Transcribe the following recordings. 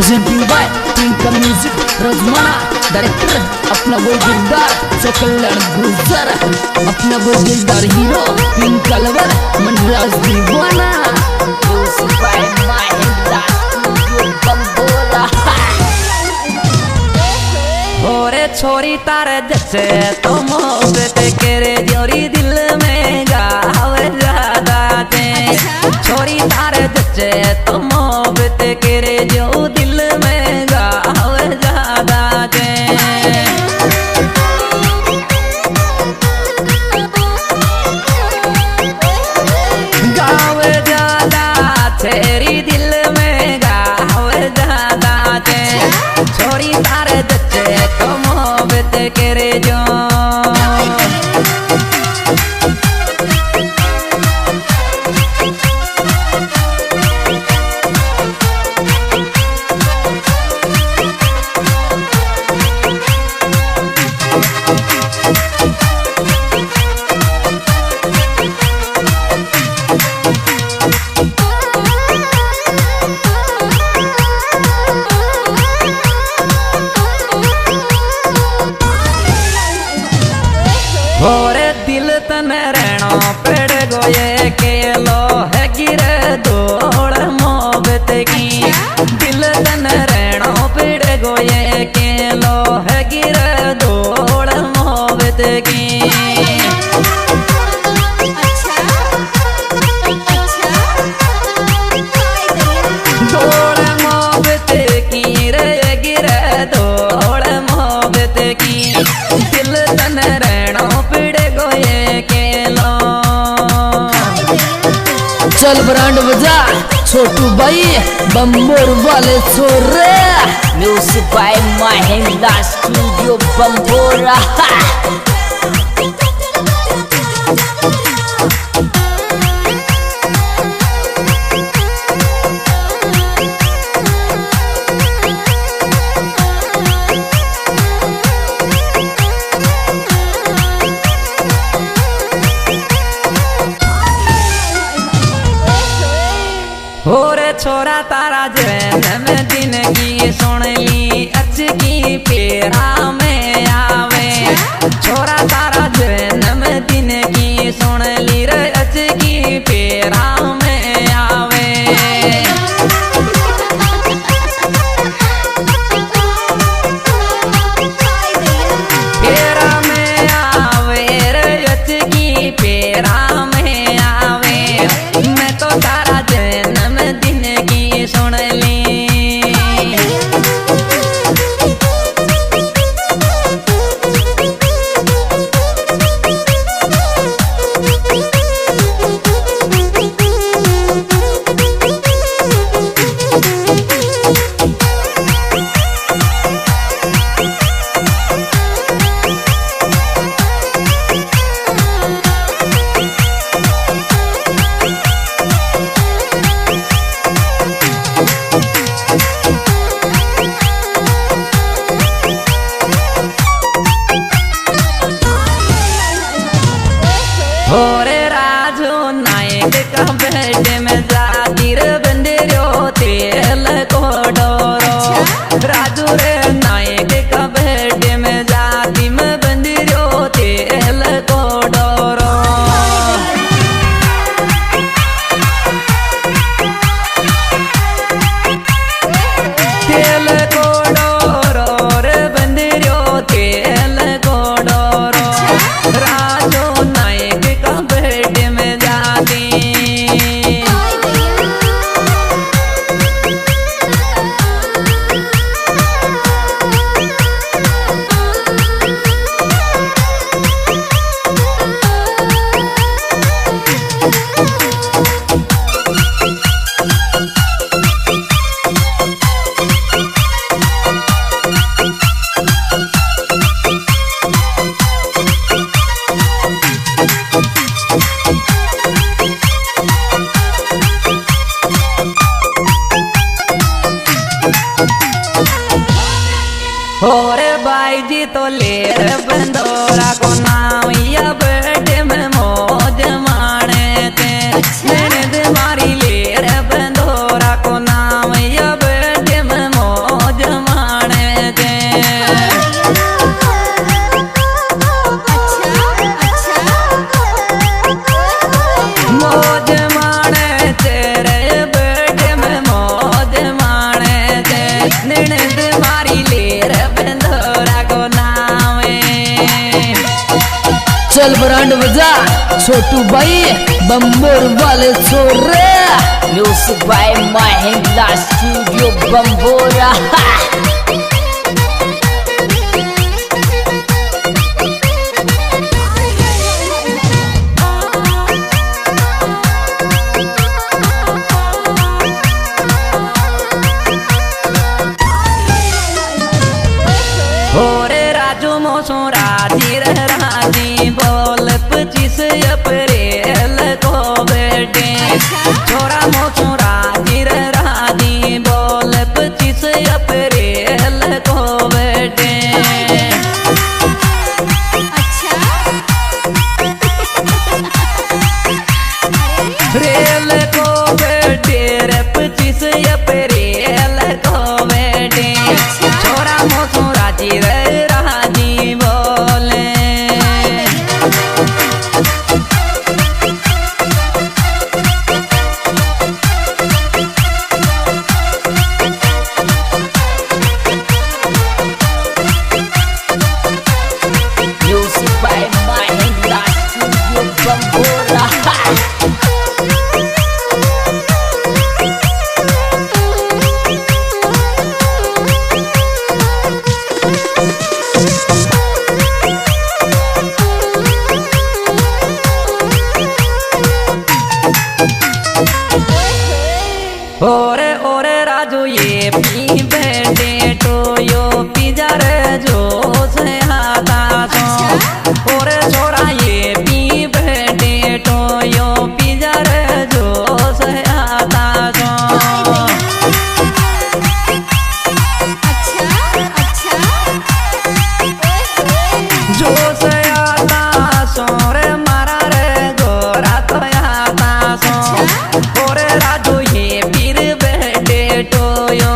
Presenting by twinkle music रजमाना director अपना वो दिलदार कल्याण गुजर अपना वो दिलदार हीरो ट्विंकल वर मनराज दीवाना ओरे छोरी तारे जचे तो मोहब्बत करे जोरी दिल में गावे ज्यादा थे छोरी तारे जचे तो मोहब्बत करे जो दिल में गावे ज्यादा थे गावे ज्यादा तेरी दिल में गावे ज्यादा थे छोरी तारे जचे तो मोहब्बत करे जो होरे दिल तने रहना पेड़ गोये के लो है गिरे दौड़ मोहब्बत की दिल तने रहना पेड़ गोये के लो है गिरे दौड़ मोहब्बत की दौड़ मोहब्बत की रे गिरे दौड़ मोहब्बत की दिल तने रहना चल ब्रांड बजा छोटू भाई बम्बोर वाले छोरे म्यूजिक बाय महिंद्रा स्टूडियो बम्बोरा होरे छोरा तारा जैन में दिन की सुन ली अच की पेरा में आवे छोरा तारा जैन में दिन की सुन ली रे अच की पेरा में आवे पेरा में आवे रे अच की पेरा में आवे मैं तो तारा जैन दिन की सुन ली होरे राजू नायक का बेट में जातिर बंदरो तेल को डोरो राजू रे नायक का बेट में जाती में बंदरो तेल को डोरो तेल को डोरो रे बंदरो तेल को डोरो राजू नायक का बेट में जाती होरे भाई जी तो ले बंदोरा को नाम या बेटे में मौज माने थे मैंने तुम्हारी ले बंदोरा को नाम या बेटे में मौज छोटू भाई बम्बोर वाले छोरे। Music by Mahindra Studio Bambora. ओरे राजू मोसो राजी राजी बोल 25 अप्रैल को बेटे छोरा मोसो राजी राजी बोल 25 अप्रैल को बेटे। रेल को बेटे रे 25 अप्रैल को बेटे छोरा मोसो राजी राजी बोले। Music by Mahindra Studio Bambora. ओरे ओरे राजू ये पी बेटे टोयो पिजा रे जो से हाथा सो। ओरे छोरा ये पी बेटे टोयो पिजा रे जो से हाथा सो। जो से आता सो रे मारा रे गोरा तो आता सो। ओरे राजू ये पीर बेटे टोयो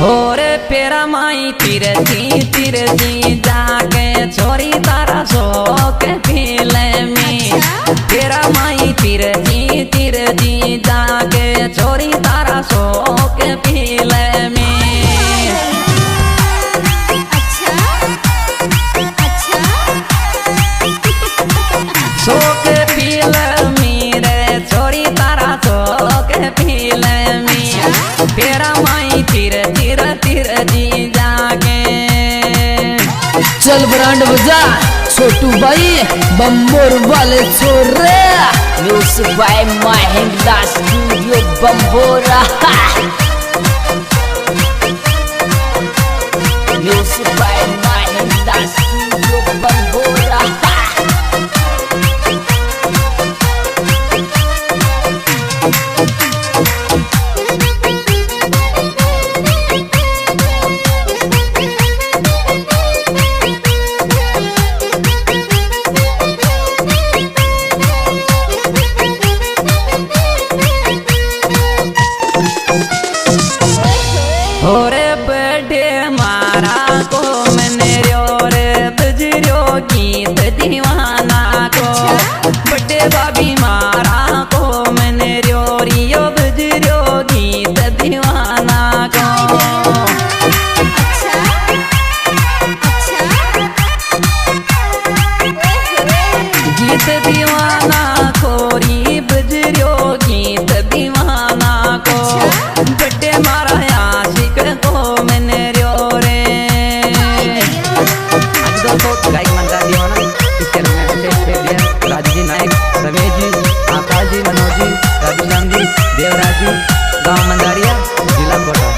ओरे पेरा माई तिरजी जाके छोरी तारा सो के पीले में। पेरा माई तिरजी जाके छोरी तारा सो के पीले में। सो के पीले मेरे छोरी तारा सो के पीले में। पेरा माई तिरजी जाके चल ब्रांड बजा छोटू भाई बम्बोर वाले छोरे। Music by Mahindra Studio Bambora. Music by Mahindra Studio Bambora. ओरे बड़े मारा को मैंने रे बजरियो गीत दीवाना को। बड़े बाबी मारा को मैंने रियो बजरियो गीत दीवाना को। गीत दीवाना कोरी बजरियो गीत दीवाना को। बड़े मारा आशिक को मैंने रियो रे। गायक मंत्रा दीवाना पिक्चर में विशेष दिया राजू जी नायक रमेश जी आकाश जी मनोज जी राजू श्याम जी देवराज जी गाँव मंदारिया जिला कोटा।